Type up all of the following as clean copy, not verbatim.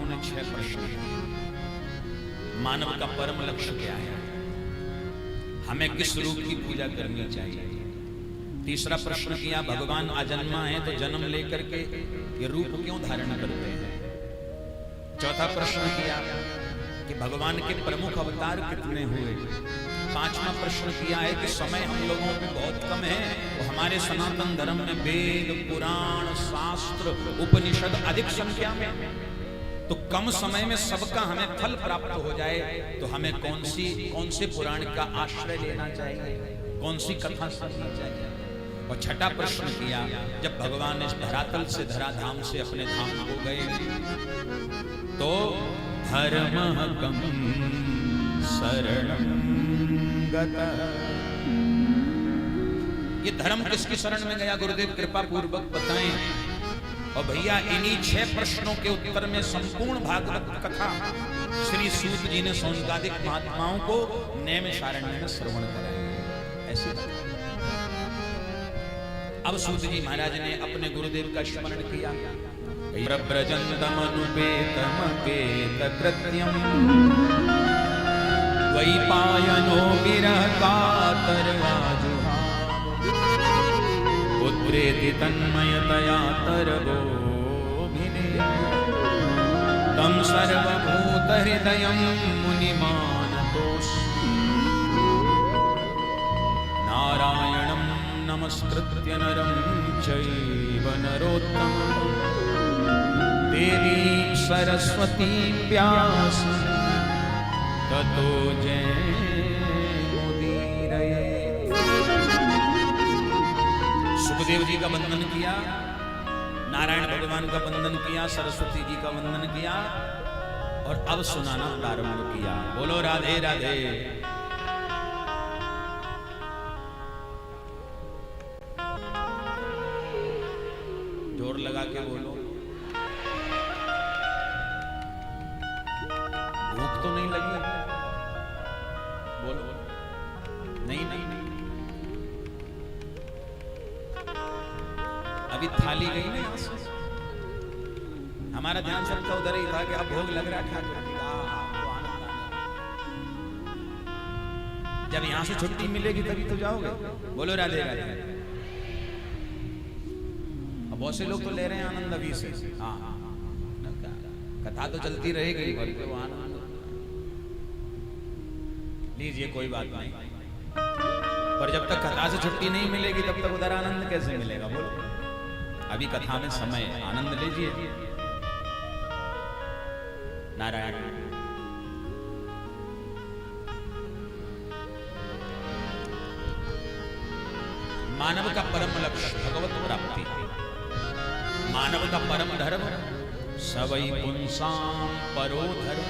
महात्माओं ने 6 प्रश्न किए। मानव का परम लक्ष्य क्या है, हमें किस रूप की पूजा करनी चाहिए। तीसरा प्रश्न किया, भगवान अजन्मा है तो जन्म लेकर के ये रूप क्यों धारण करते हैं। चौथा प्रश्न किया कि भगवान के प्रमुख अवतार कितने हुए। पांचवा प्रश्न किया है कि समय हम लोगों पे बहुत कम है, तो हमारे सनातन धर्म में वेद, पुराण, शास्त्र, उपनिषद अधिक संख्या में, तो कम समय में सबका हमें फल प्राप्त हो जाए, तो हमें कौन से पुराण का आश्रय लेना चाहिए, कौन सी कथा सुननी चाहिए। और छठा प्रश्न किया, जब भगवान इस धरातल से धराधाम से अपने धाम को गए, तो धर्मकं शरणं गतः। ये धर्म किसकी शरण में गया, गुरुदेव कृपा पूर्वक बताएं। और भैया इन्हीं 6 प्रश्नों के उत्तर में संपूर्ण भागवत कथा श्री सूत जी ने सौनकादिक महात्माओं को नैमिषारण्य में श्रवण कराई। ऐसी अब सूत जी महाराज ने अपने गुरुदेव का स्मरण किया। प्रव्रजन्तमनुपेतमपेतकृत्यं द्वैपायनो विरह कातरवाजुहाव पुत्रेति तन्मयतया तरवोभिने तं सर्वभूतहृदयं मुनिमानतोऽस्मि नारायणं नमस्कृत्य नरं चैव नरोत्तमं देवीं सरस्वतीं व्यासं ततो जयमुदीरये। सुखदेव जी का वंदन किया, नारायण भगवान का वंदन किया, सरस्वती जी का वंदन किया और अब सुनाना प्रारंभ किया। बोलो राधे राधे। जोर लगा के बोलो, भूख तो नहीं लगी, बोलो। नहीं नहीं नहीं, अभी थाली गई ना यहां से, हमारा ध्यान सबका उधर ही था कि अब भोग लग रहा ठाकुर। जब यहां से छुट्टी मिलेगी तभी तो जाओगे। बोलो राधे राधे। अब बहुत से लोग तो ले रहे हैं आनंद अभी से। हाँ हाँ, कथा तो चलती रहेगी, बल्कि वो आनंद लीजिए, कोई बात नहीं। पर जब तक कथा से छुट्टी नहीं मिलेगी तब तक उधर आनंद कैसे मिलेगा। बोलो, अभी कथा में समय, आनंद लीजिए। नारायण मानव का परम लक्ष्य भगवत प्राप्ति, मानव का परम धर्म सवै पुंसां परो धर्म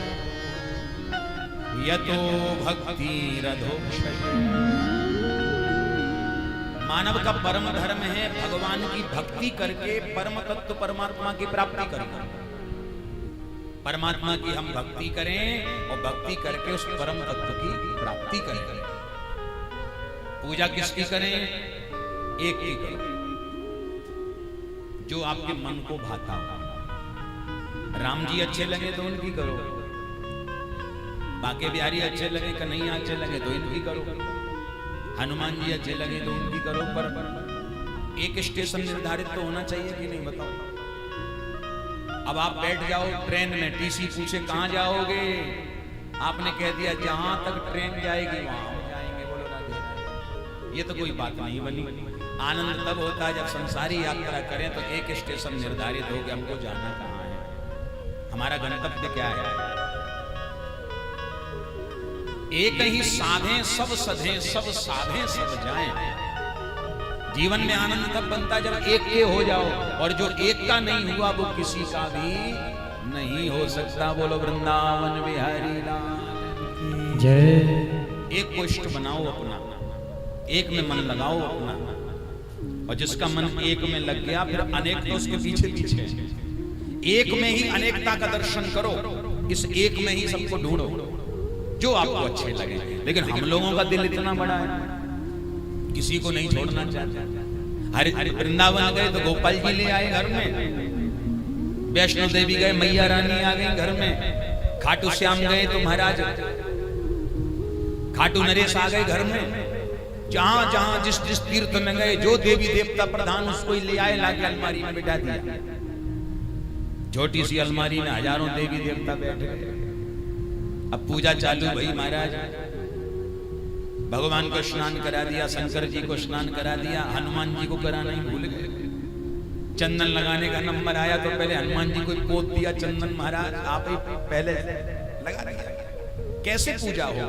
यतो भक्तिरधोक्षयते। मानव का परम धर्म है भगवान की भक्ति करके परम तत्व परमात्मा की प्राप्ति करना। परमात्मा की हम भक्ति करें और भक्ति करके उस परम तत्व की प्राप्ति करें। पूजा किसकी करें, एक की करो जो आपके मन को भाता हो। राम जी अच्छे लगे तो उनकी करो, बाके बिहारी अच्छे लगे, कन्हैया अच्छे लगे तो इनकी करो, हनुमान जी अच्छे लगे तो उनकी करो। पर एक स्टेशन निर्धारित तो होना चाहिए कि नहीं, बताओ। अब आप बैठ जाओ ट्रेन में, टीसी पूछे कहां जाओगे, आपने कह दिया जहां तक ट्रेन जाएगी वहां जाएंगे। बोलो राधे। ये तो कोई बात नहीं बनी। आनंद तब होता है जब संसारी यात्रा करें तो एक स्टेशन निर्धारित हो कि हमको जाना कहां है, हमारा गंतव्य क्या है। एक ही साधे सब सधे, सब साधे सब जाएं। जीवन में आनंद तब बनता जब एक के हो जाओ, और जो एक का नहीं हुआ वो किसी का भी नहीं हो सकता। बोलो वृंदावन बिहारी लाल जय। एक को इष्ट बनाओ अपना, एक में मन लगाओ अपना, और जिसका मन एक में लग गया फिर अनेक तो उसके पीछे पीछे। एक में ही अनेकता का दर्शन करो, इस एक में ही सबको ढूंढो जो आपको अच्छे लगे। लेकिन हम लोगों का दिल इतना बड़ा है, किसी को नहीं छोड़ना चाहता। हरे वृंदावन गए तो गोपाल जी ले आए घर में, वैष्णो देवी गए, मैया रानी आ गई घर में। खाटू श्याम गए तो महाराज खाटू नरेश आ गए घर में। जहां जहां जिस जिस तीर्थ में गए, जो देवी देवता प्रधान उसको ही ले आए, लाके अलमारी में बिठा दिया। छोटी सी अलमारी में हजारों देवी देवता बैठे। अब पूजा चालू भई महाराज। भगवान को स्नान करा दिया, शंकर जी को स्नान करा दिया, हनुमान जी को कराना ही भूल गए। चंदन लगाने का नंबर आया तो पहले हनुमान जी को पोत दिया चंदन, महाराज आप ही पहले लगा दिया। कैसे पूजा हो?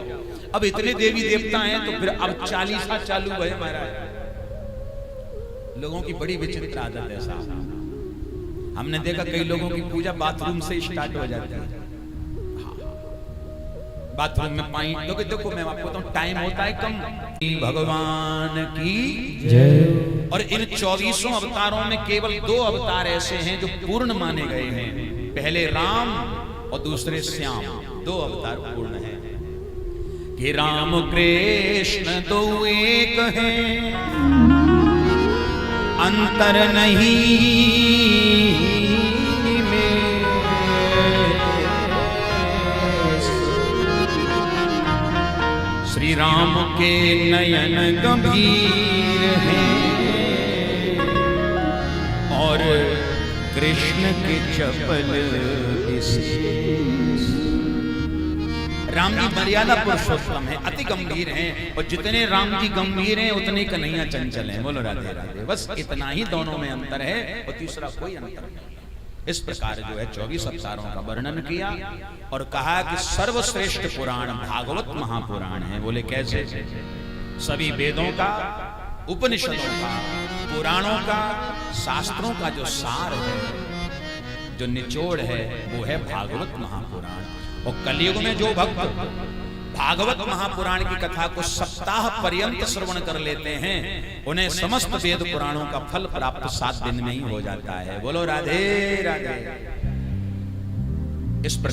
अब इतने देवी देवता हैं तो फिर अब 40 चालू हुए महाराज। लोगों की बड़ी विचित्र आदत है साहब। हमने देखा कई लोगों की पूजा बाथरूम से स्टार्ट हो जाती है। बाथरूम में पानी, क्योंकि देखो मैं आपको बताऊं टाइम होता है कम। भगवान की जय। और इन 24 अवतारों में केवल 2 अवतार ऐसे हैं जो पूर्ण माने गए हैं। पहले राम और दूसरे श्याम। 2 अवतार पूर्ण हैं कि राम कृष्ण दो एक हैं, अंतर नहीं में। श्री राम के नयन गंभीर हैं और कृष्ण के चपल विशेष। राम जी मर्यादा पुरुषोत्तम है, अति गंभीर हैं, और जितने राम जी गंभीर हैं उतने कन्हैया चंचल हैं। बोलो राधे राधे। बस इतना ही दोनों में अंतर है और तीसरा कोई अंतर नहीं। इस प्रकार जो है 24 अवतारों का वर्णन किया और कहा कि सर्वश्रेष्ठ पुराण भागवत महापुराण है। बोले कैसे? सभी वेदों का, उपनिषदों का, पुराणों का, शास्त्रों का जो सार है, जो निचोड़ है, वो है भागवत महापुराण। और कलयुग में जो भक्त भागवत महापुराण की कथा को सप्ताह पर्यंत श्रवण कर लेते हैं, उन्हें समस्त वेद पुराणों का फल प्राप्त 7 दिन में ही हो जाता है। बोलो राधे राधे। इस प्रकार